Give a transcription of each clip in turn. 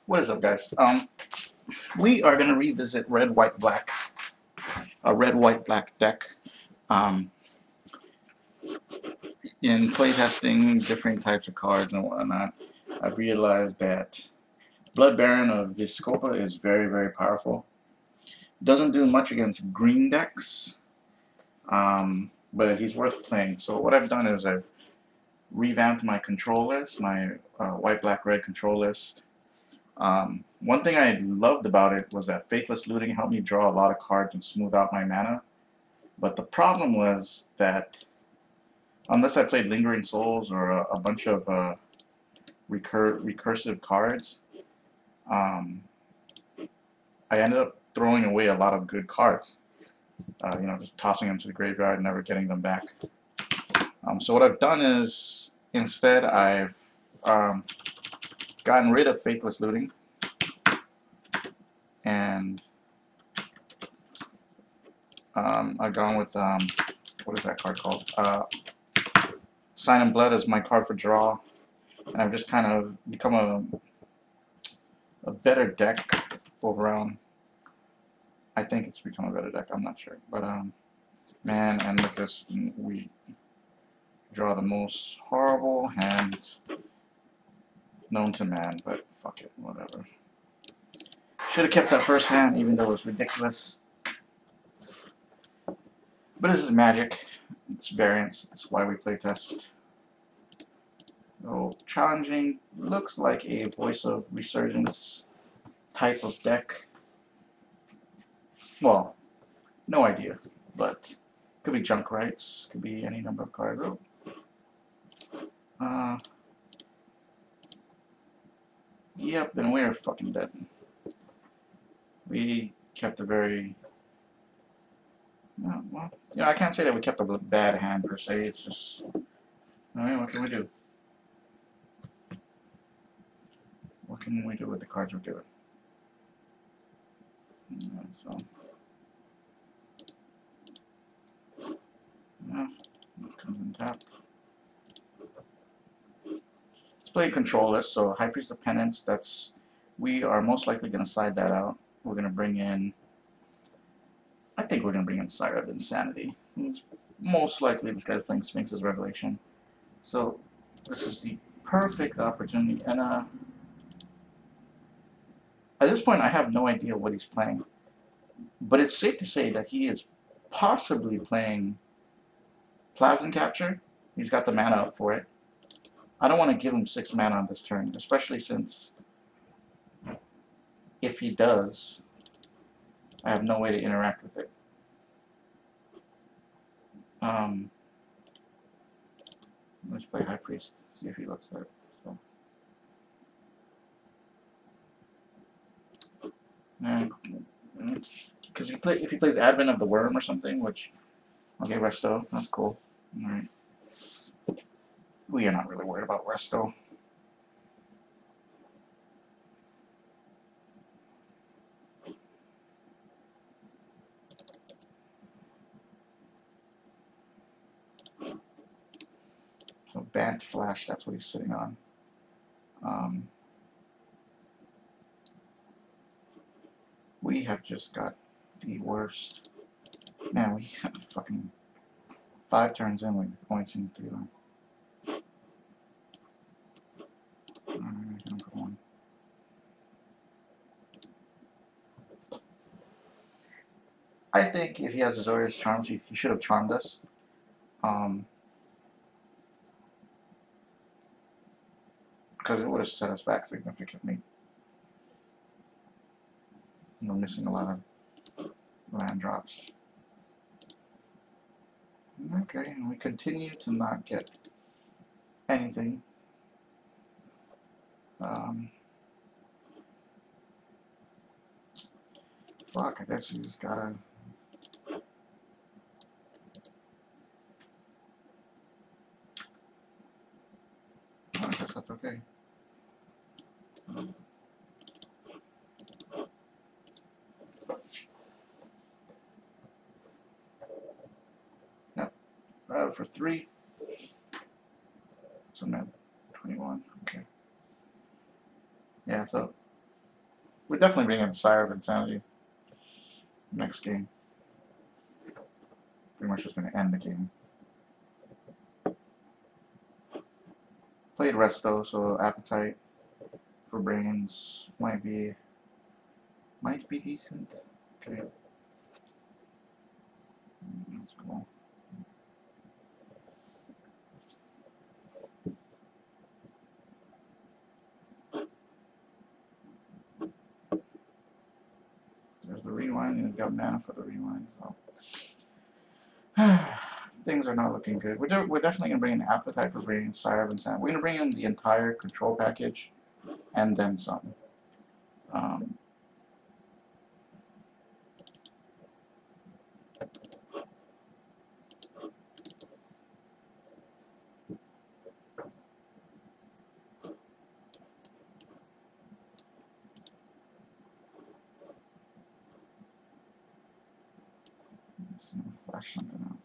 What is up, guys? We are gonna revisit red, white, black, a red, white, black deck. Um, in playtesting different types of cards and whatnot, I've realized that Blood Baron of Viscopa is very, very powerful. Doesn't do much against green decks, but he's worth playing. So what I've done is I've revamped my control list, my white, black, red control list. One thing I loved about it was that Faithless Looting helped me draw a lot of cards and smooth out my mana. But the problem was that unless I played Lingering Souls or a bunch of recursive cards, um, I ended up throwing away a lot of good cards. Just tossing them to the graveyard and never getting them back. So what I've done is instead I've gotten rid of Faithless Looting and I've gone with what is that card called? Sign and Blood is my card for draw, and I've just kind of become a better deck overall. I think it's become a better deck. I'm not sure, but man, and look at this, we draw the most horrible hands known to man. But fuck it, whatever. Should have kept that first hand, even though it was ridiculous. But this is Magic. It's variance. That's why we play test. So challenging looks like a Voice of Resurgence type of deck. Well, no idea, but could be Junk Rights, could be any number of cards. Yep, then we're fucking dead. We kept a very well, I can't say that we kept a bad hand per se. It's just, I mean, what can we do? What can we do with the cards we're doing? So, this comes in tapped. Let's play control list. So, High Priest of Penance. We are most likely going to side that out. We're going to bring in. I think we're going to bring in Sire of Insanity. Most likely this guy's playing Sphinx's Revelation. So this is the perfect opportunity. And at this point I have no idea what he's playing. But it's safe to say that he is possibly playing Plasm Capture. He's got the mana up for it. I don't want to give him 6 mana on this turn, especially since if he does, I have no way to interact with it. Let's play High Priest, see if he looks at it. So. Because if he plays Advent of the Worm or something, which, okay, Resto, that's cool. Alright. We are not really worried about Resto. So BANT Flash, that's what he's sitting on. We have just got the worst. Man, we have fucking 5 turns in, we've only seen 3 of them. Alright, I think if he has Azorius Charms, he should have charmed us. Because it would have set us back significantly. We're missing a lot of land drops. Okay, and we continue to not get anything. Fuck, I guess we just gotta. I guess that's okay. Yep, for 3. So now 21. Okay. Yeah, so We're definitely bringing in Sire of Insanity next game. Pretty much just going to end the game. Played Resto, so Appetite for Brains might be decent. Okay. That's cool. There's the rewind, and you've got mana for the rewind. So things are not looking good. We're definitely going to bring in Appetite for Brains, Sire of Insanity. We're going to bring in the entire control package, and then some. Let's see if I flash something out.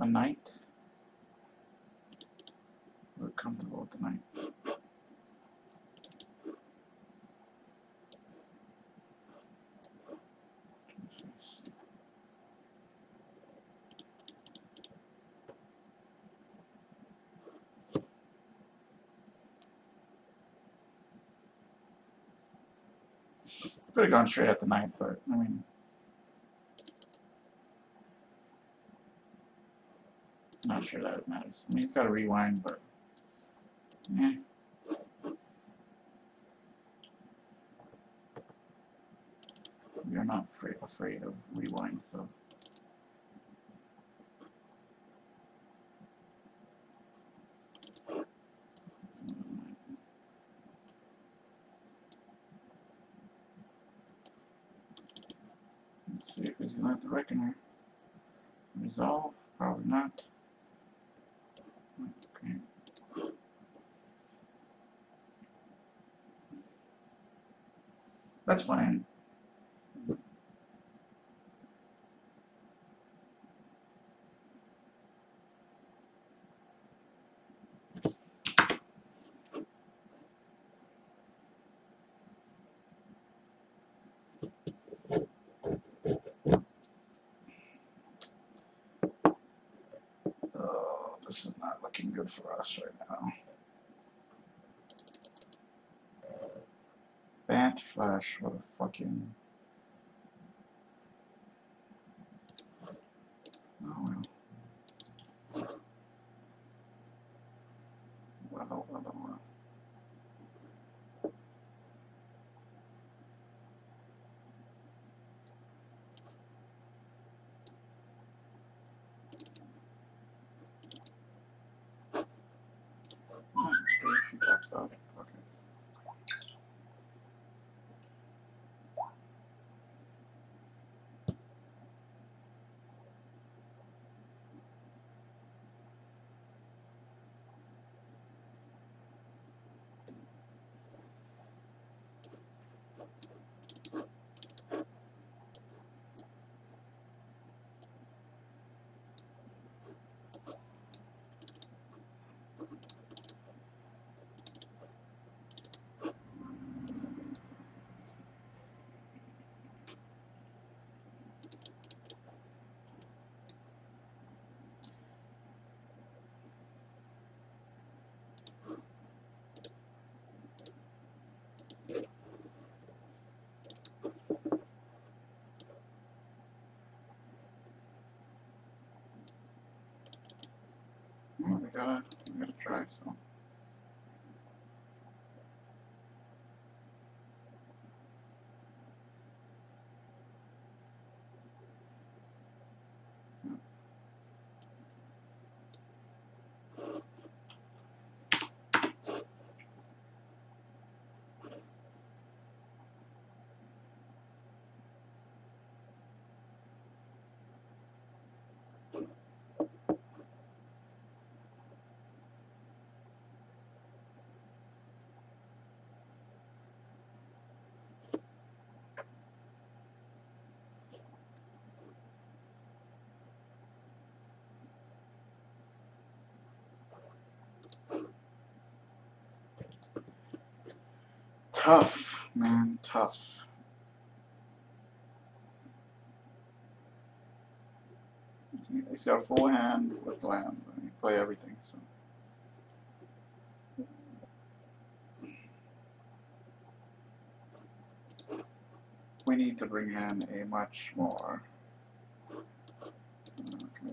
A knight. We're comfortable with the knight. Could have gone straight at the knight, but I mean, not sure that it matters. I mean, he's got a rewind, but eh. You're not afraid of rewind, so. Let's see if he's gonna have the Reckoner. Resolve? Probably not. Okay. That's fine. Oh, this is not looking good for us right now. BANT Flash, what a fucking... Oh well. Well. Oh, she taps out. Okay. Well, we gotta try, so. Tough, man, tough. He's got a full hand with land. He play everything. So we need to bring in a much more. Okay.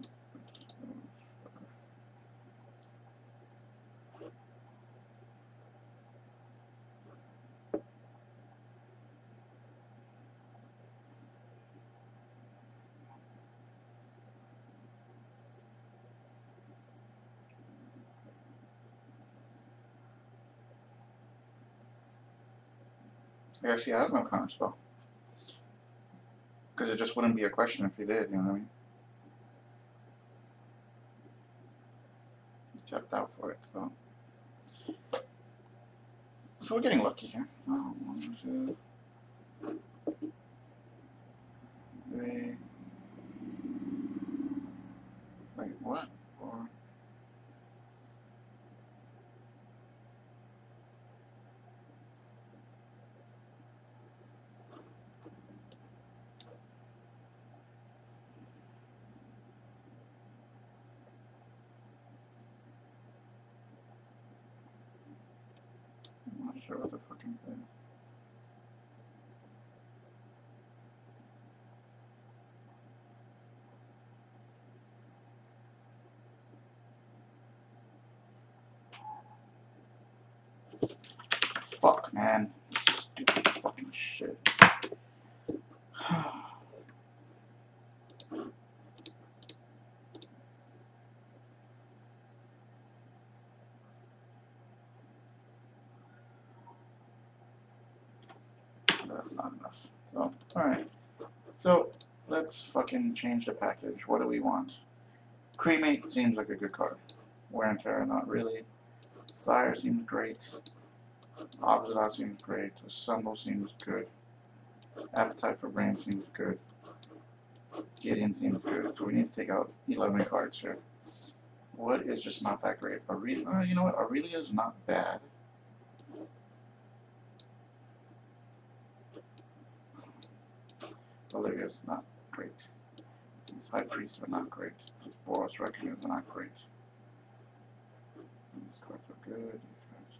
I guess he has no counter spell. Because it just wouldn't be a question if he did, you know what I mean? He tapped out for it, so. So we're getting lucky here. 1, 2, 3. Wait, what? 4. I'm not sure what the fucking thing is. Fuck, man. Stupid fucking shit. That's not enough. So, alright. So, let's fucking change the package. What do we want? Cremate seems like a good card. Wear and Tear, not really. Sire seems great. Obsidian seems great. Assemble seems good. Appetite for Brain seems good. Gideon seems good. So we need to take out 11 cards here. What is just not that great? Aurelia, you know what? Aurelia is not bad. Valeria's not great. These High Priests are not great. These Boros Reckoners are not great. These cards are good. These cards.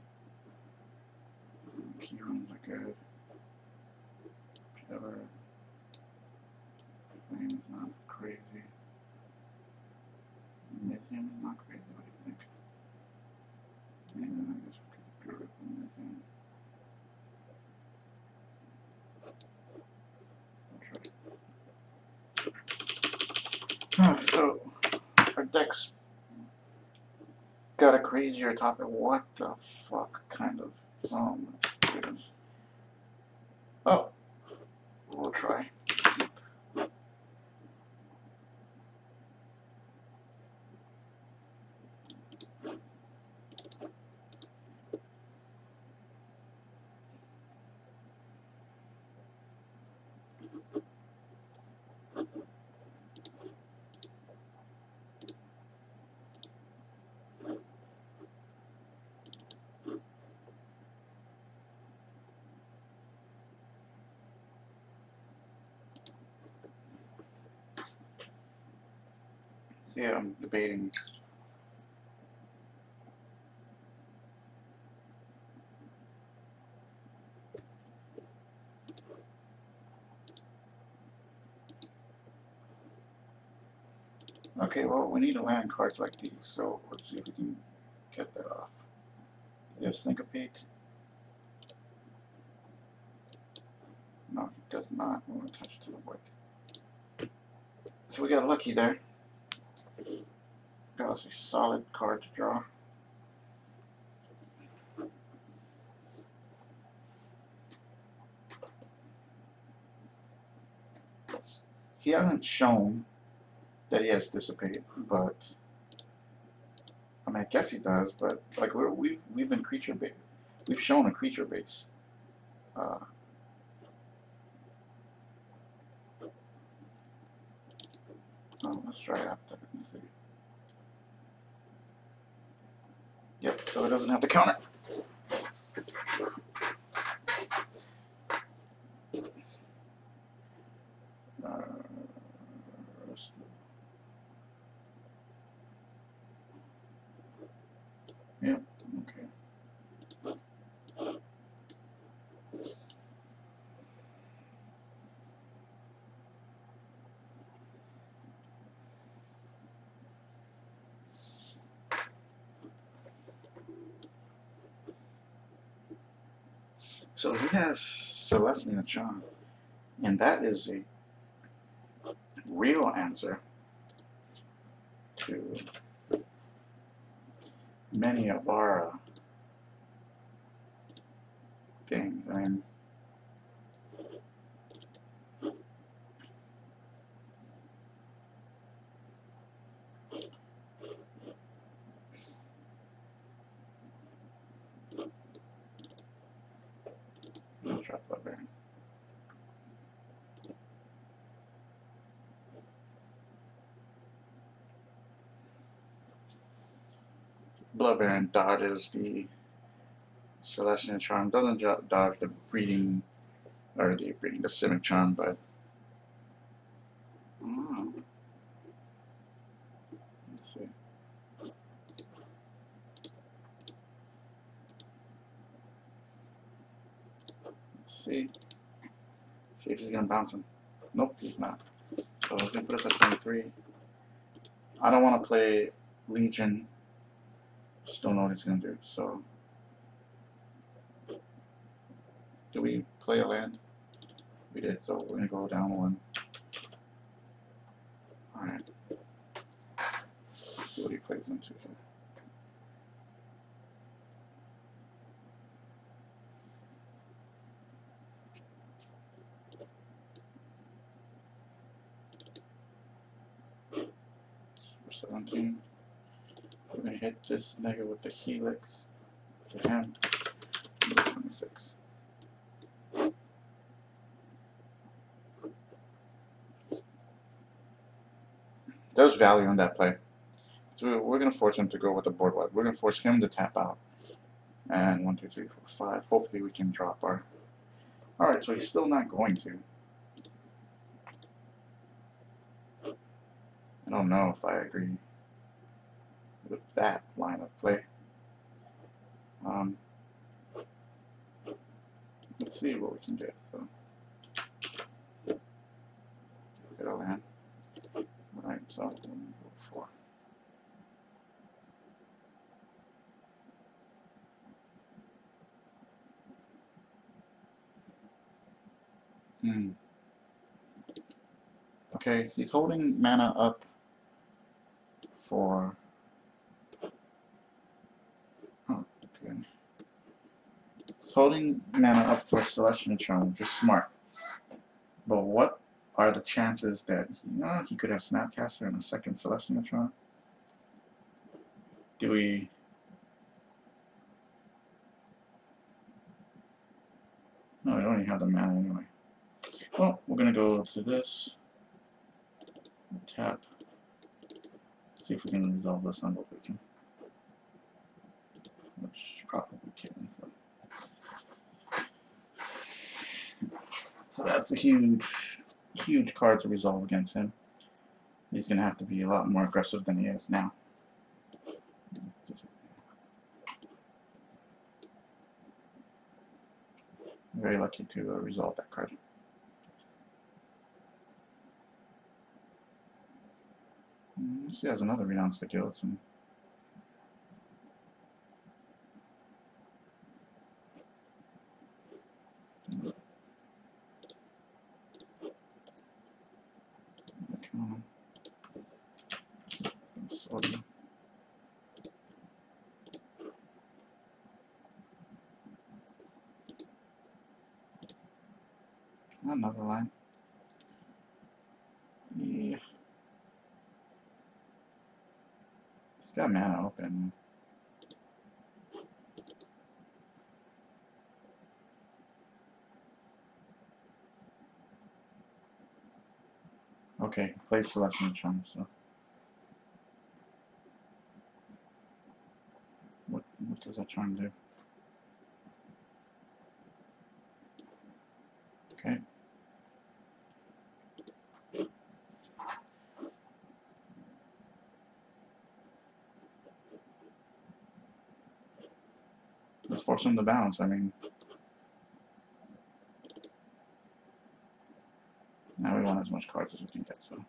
Key runes are good. Killer. Flame is not crazy. Mythium is not crazy. What do you think? Yeah, I guess we could get rid of Mythium. So, our deck's got a crazier topic. What the fuck kind of. Oh my goodness. Oh, we'll try. So yeah, I'm debating. Okay, well, we need to land cards like these, so let's see if we can get that off. There's Syncopate. No, he does not want to touch to the white. So we got lucky there. Got us a solid card to draw. He hasn't shown that he has Dissipate, but I mean, I guess he does. But like we've been creature base. We've shown a creature base. Oh, let's try Appetite and see. Yep, so it doesn't have the counter. So he has Celestia Charm, and that is a real answer to many of our things. I mean, I'll try Blood Baron. Blood Baron dodges the Celestial Charm, doesn't dodge the breeding, or the Simic Charm, but let's see. See if he's gonna bounce him. Nope, he's not. So he's gonna put us at 23. I don't want to play Legion. Just don't know what he's gonna do. So, do we play a land? We did. So we're gonna go down one. All right. Let's see what he plays into here. For 17. We're going to hit this nigga with the Helix to him. 26. There's value in that play. So we're going to force him to go with the board wipe. We're going to force him to tap out. And 1, 2, 3, 4, 5. Hopefully we can drop our... Alright, so he's still not going to. I don't know if I agree with that line of play. Let's see what we can get. So, get a land. Alright, so I'm going to go 4. Okay, he's holding mana up for... Oh, okay. He's holding mana up for Celestial Charm, which is smart. But what are the chances that he could have Snapcaster and a second Celestial Charm? Do we... No, we don't even have the mana anyway. Well, we're going to go to this. Tap. See if we can resolve this on what we can. Which probably can. So that's a huge card to resolve against him. He's going to have to be a lot more aggressive than he is now. Very lucky to resolve that card. He has another Renounce the Guild. Another line. Yeah. It's got mana open. Okay, play Celestial Charm, so. What does that charm do? Okay. Let's force him to bounce. I mean, now we want as much cards as we can get, so.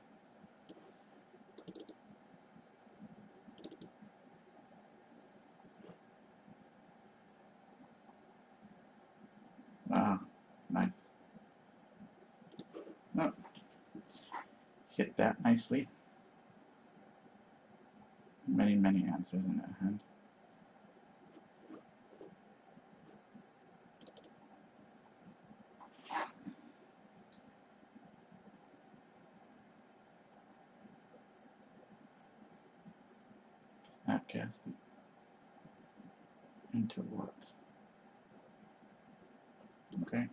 hit that nicely. Many, many answers in that hand. Snapcast into what? Okay.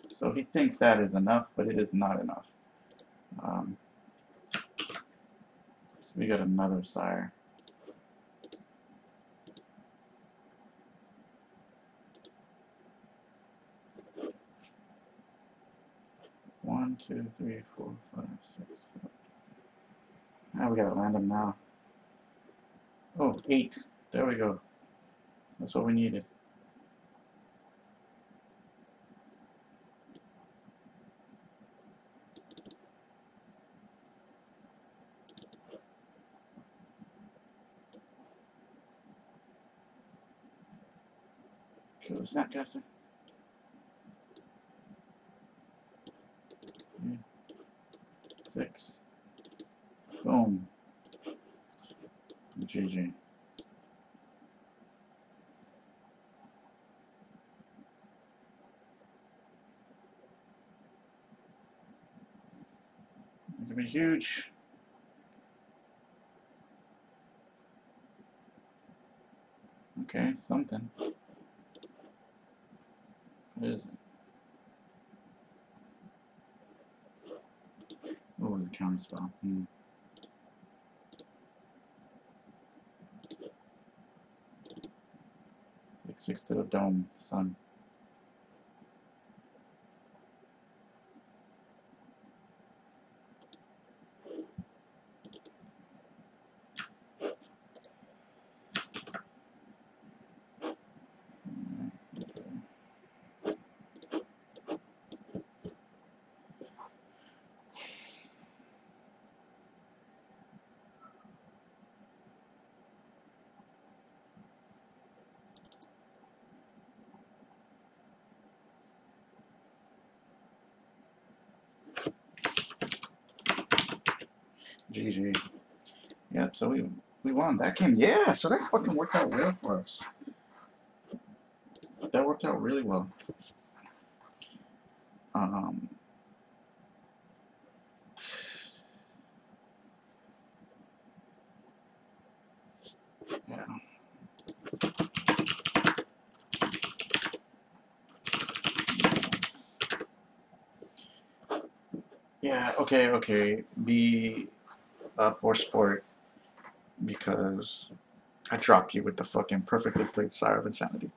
So he thinks that is enough, but it is not enough. So we got another sire. One, two, three, four, five, six, seven. Now we gotta land him now. Oh, 8. There we go. That's what we needed. Kill the Snapcaster. 6. Boom. GG. It could be huge. Okay, something. What is it? What was the counter spell? Take 6 to the dome, son. GG. Yep, so we won that game. Yeah, so that fucking worked out well for us. That worked out really well. Yeah. Yeah, okay. Be up or sport because I dropped you with the fucking perfectly played Sire of Insanity.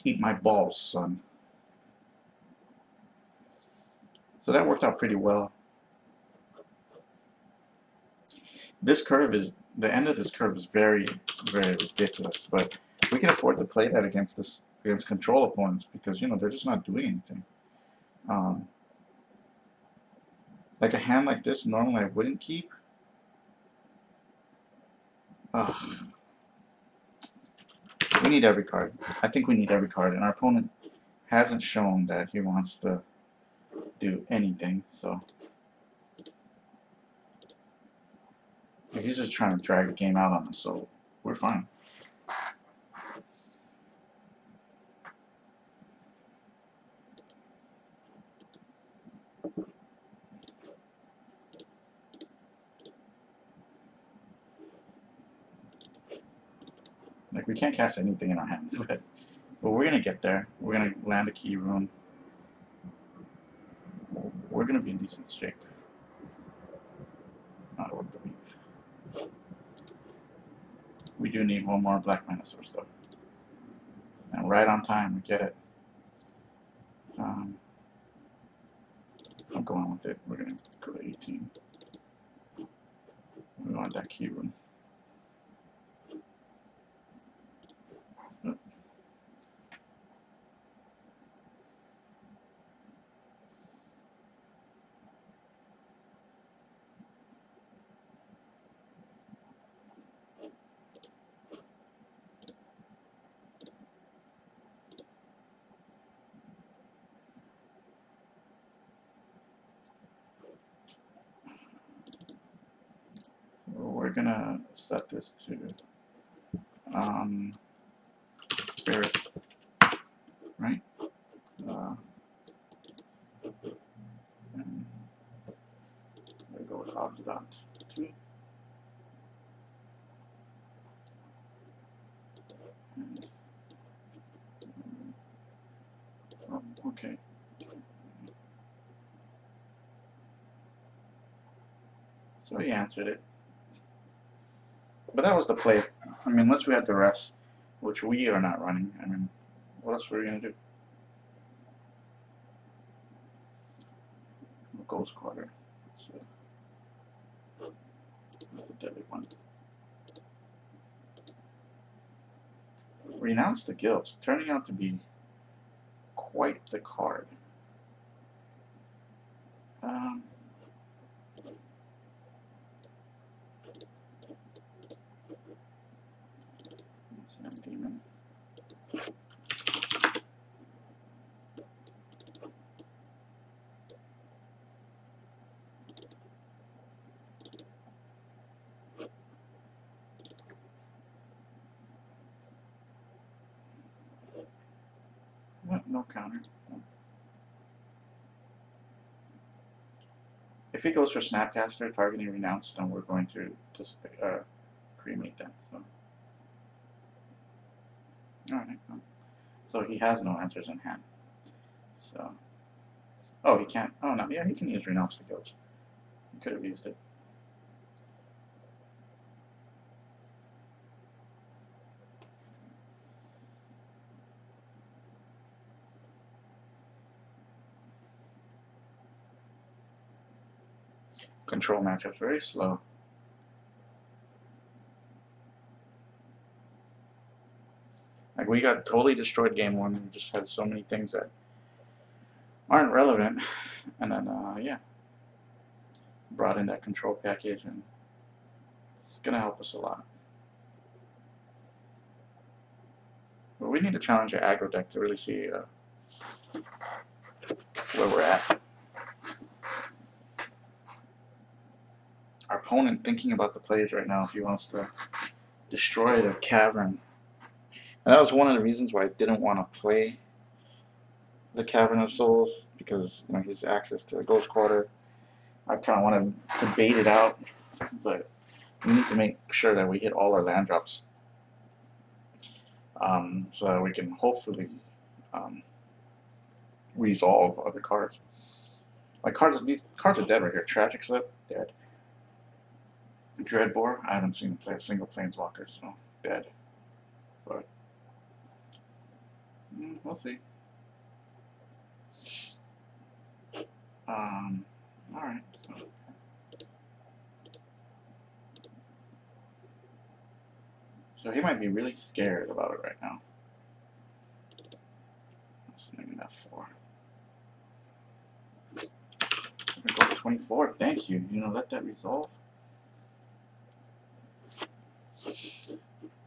Eat my balls, son. So that worked out pretty well. This curve is, the end of this curve is very, very ridiculous, but we can afford to play that against control opponents because, you know, they're just not doing anything. Like a hand like this, normally I wouldn't keep. We need every card. I think we need every card, and our opponent hasn't shown that he wants to do anything, so he's just trying to drag the game out on us, so we're fine. Like, we can't cast anything in our hand, but we're gonna get there. We're gonna land a key rune. We're gonna be in decent shape. Not what I believe. We do need one more black mana source though. And right on time, we get it. I'm going with it. We're gonna go to 18. We want that key rune. gonna set this to spirit, right? And we go with obs.2. Oh, okay. So he answered it. But that was the play. I mean, unless we had the rest, which we are not running, I mean, what else were we going to do? Ghost Quarter. That's a deadly one. Renounce the Guilds, turning out to be quite the card. Demon. No counter. If he goes for Snapcaster, targeting Renounce, then we're going to cremate that. So, alright. So he has no answers in hand. So, oh, he can't. Oh no, yeah, he can use Renounce the Guilds. He could have used it. Control matchups very slow. Like, we got totally destroyed game one. We just had so many things that aren't relevant, and then yeah, brought in that control package, and it's gonna help us a lot. But we need to challenge our aggro deck to really see where we're at. Our opponent thinking about the plays right now if he wants to destroy the cavern. And that was one of the reasons why I didn't want to play the Cavern of Souls, because you know, his access to the Ghost Quarter. I kind of wanted to bait it out, but we need to make sure that we hit all our land drops, so that we can hopefully resolve other cards. Like these cards are dead right here. Tragic Slip, dead. Dreadbore, I haven't seen him play a single Planeswalker, so dead. But we'll see. Alright. So he might be really scared about it right now. So maybe not 4. I'm gonna go to 24. Thank you. You know, let that resolve.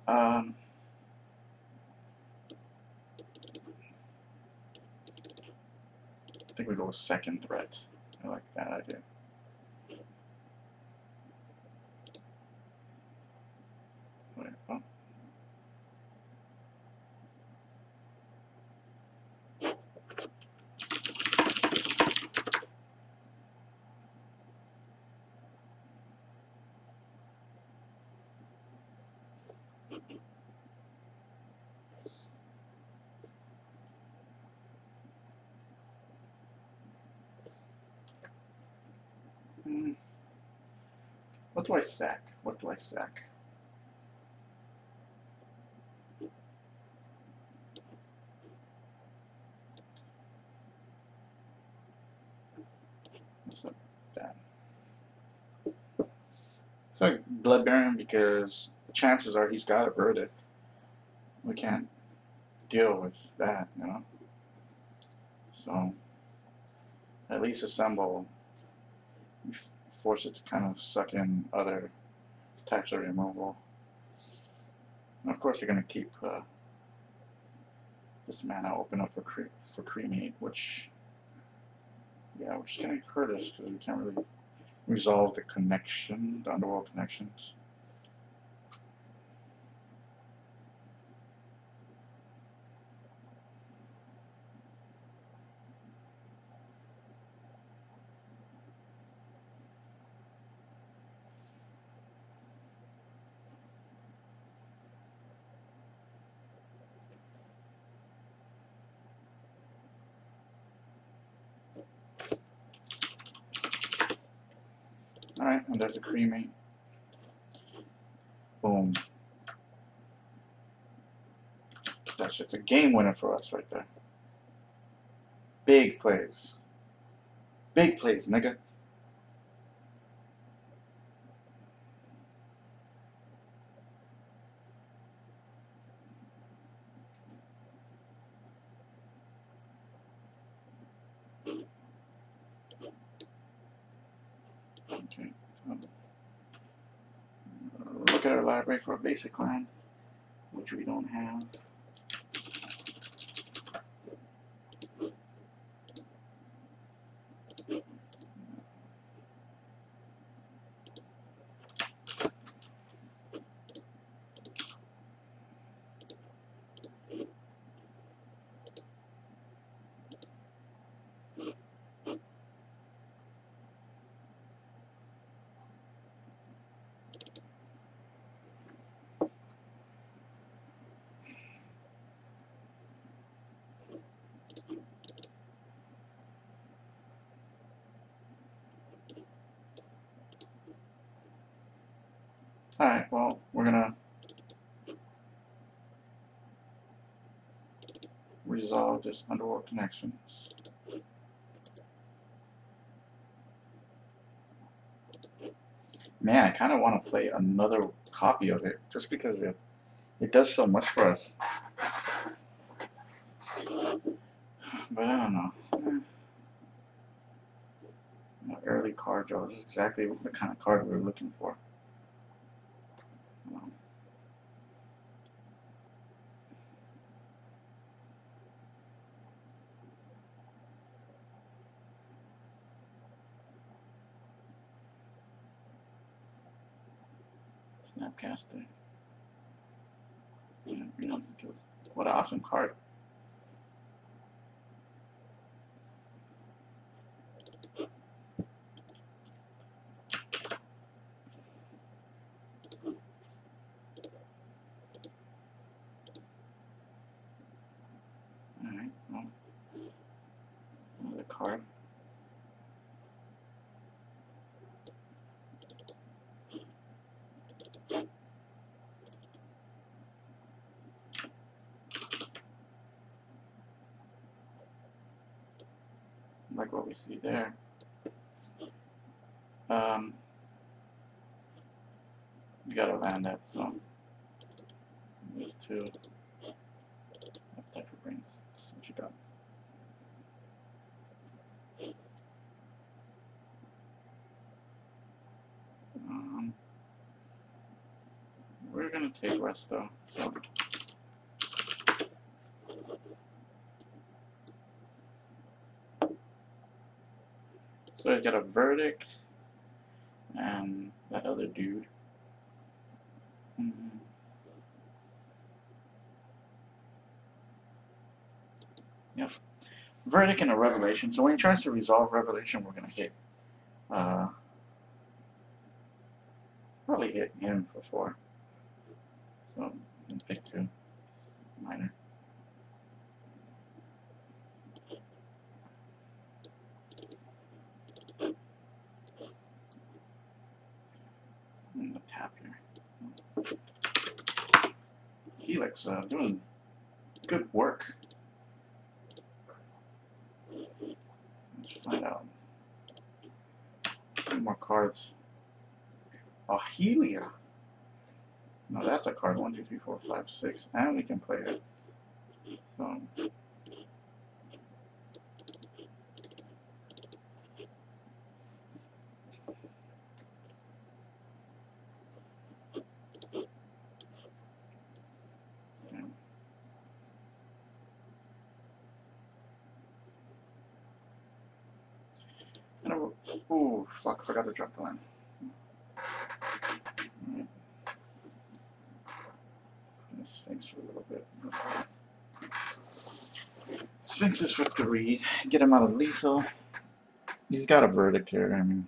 I think we go with second threat. I like that idea. Wait, oh. What do I sack? What do I sack? What's up with that? It's like Blood Baron, because the chances are he's got a verdict. We can't deal with that, you know? So, at least assemble. Force it to kind of suck in other types of removal. And of course, you're going to keep this mana open up for cremate, which, yeah, which is going to hurt us because we can't really resolve the connection, the underworld connections. there, and there's a cremate. Boom. That shit's a game winner for us right there. Big plays. Big plays, nigga. Okay. Look at our library for a basic land, which we don't have. Alright, well, we're gonna resolve this underworld connections. Man, I kind of want to play another copy of it, just because it does so much for us. But I don't know. Early card draw is exactly the kind of card we were looking for. Snapcaster. Yeah, what an awesome card. Alright, well, another card. Like what we see there. You gotta land that, so there's two. What type of brains? That's what you got. We're gonna take rest though. So he's got a verdict and that other dude. Yep. Verdict and a revelation. So when he tries to resolve revelation, we're gonna hit. Probably hit him for 4. So I'm gonna pick 2. It's minor. I'm gonna tap here. Helix doing good work. Let's find out. 2 more cards. Oh, Helia. Now that's a card. 1, 2, 3, 4, 5, 6, and we can play it. So. Ooh, fuck, I forgot to drop the line. Right. Sphinx for a little bit. Sphinx is for 3. Get him out of lethal. He's got a verdict here. I mean,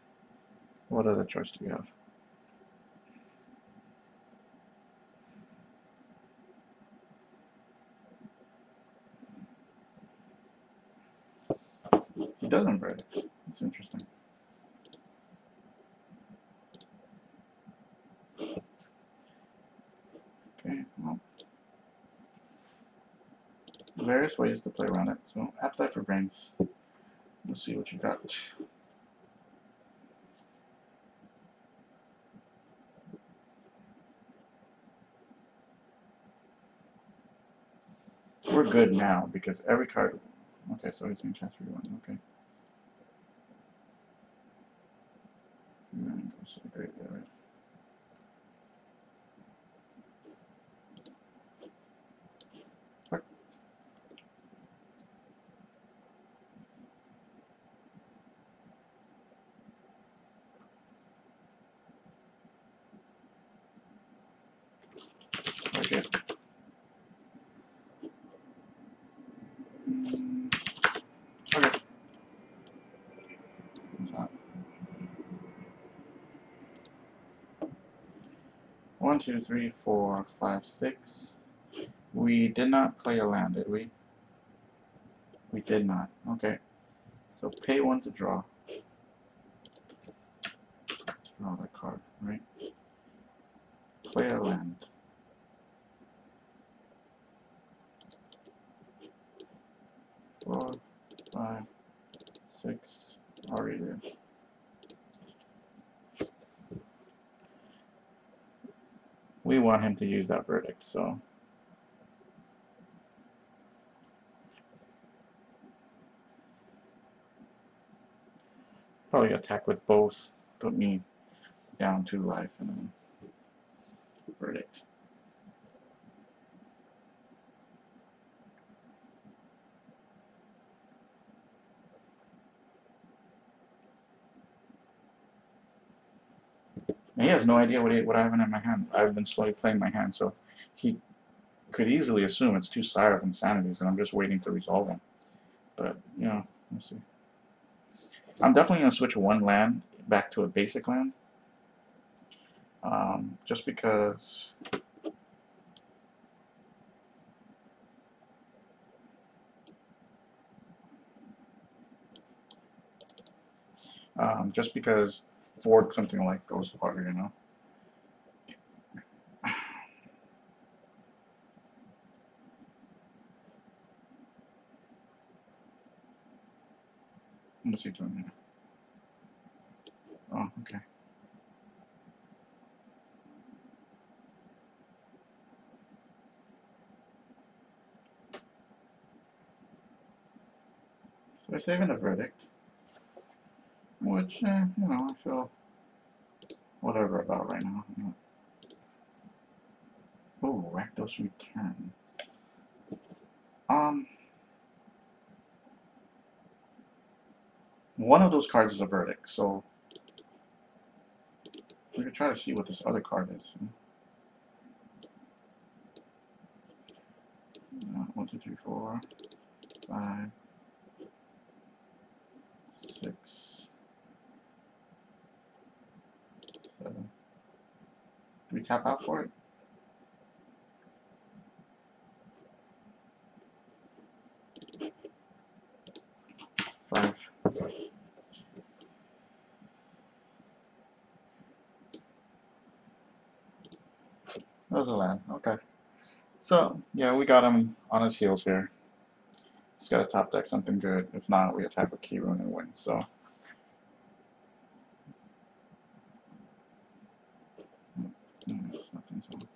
what other choice do you have? He doesn't verdict. That's interesting. various ways to play around it. So appetite for brains. Let's see what you got. We're good now because every card. Okay, so he's going to transfer one. Okay. So great, yeah, right. Okay. Okay. What's that? 1, 2, 3, 4, 5, 6. We did not play a land, did we? We did not. Okay. So pay 1 to draw. Draw that card, right? Play a land. Four, 5, 6. Already there. We want him to use that verdict, so. Probably attack with both, put me down 2 life, and then verdict. And he has no idea what I have in my hand. I've been slowly playing my hand, so he could easily assume it's 2 Sire of Insanities, and I'm just waiting to resolve them. But, you know, we'll see. I'm definitely going to switch 1 land back to a basic land. Just because Ford something like goes harder, you know. What's he doing here? Oh, okay. So they're saving a verdict, which, you know, I feel whatever about right now. Oh, Rakdos Return. One of those cards is a verdict, so we could try to see what this other card is. 1, 2, 3, 4, 5, 6, 7. Do we tap out for it? Five. That was a land. Okay. So, yeah, we got him on his heels here. He's got to top deck something good. If not, we attack with Key Rune and win. So, nothing's wrong.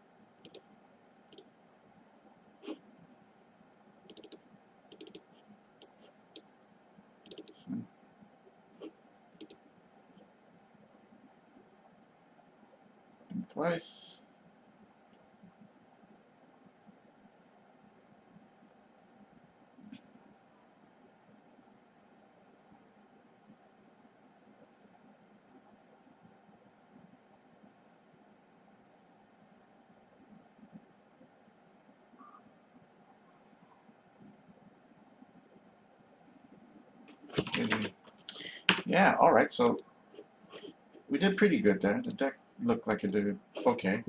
Twice. Yeah, alright, so we did pretty good there. The deck looked like it did okay.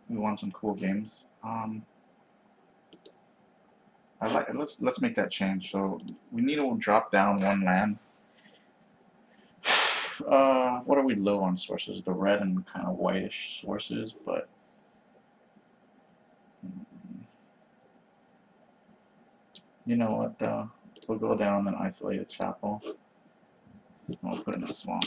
We won some cool games. I like it. Let's make that change. So we need to drop down 1 land. What are we low on sources? The red and kind of whitish sources, but You know what, we'll go down and isolate a chapel. We'll put in a swamp.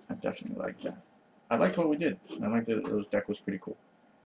I definitely like that. I liked what we did. I liked that this deck was pretty cool.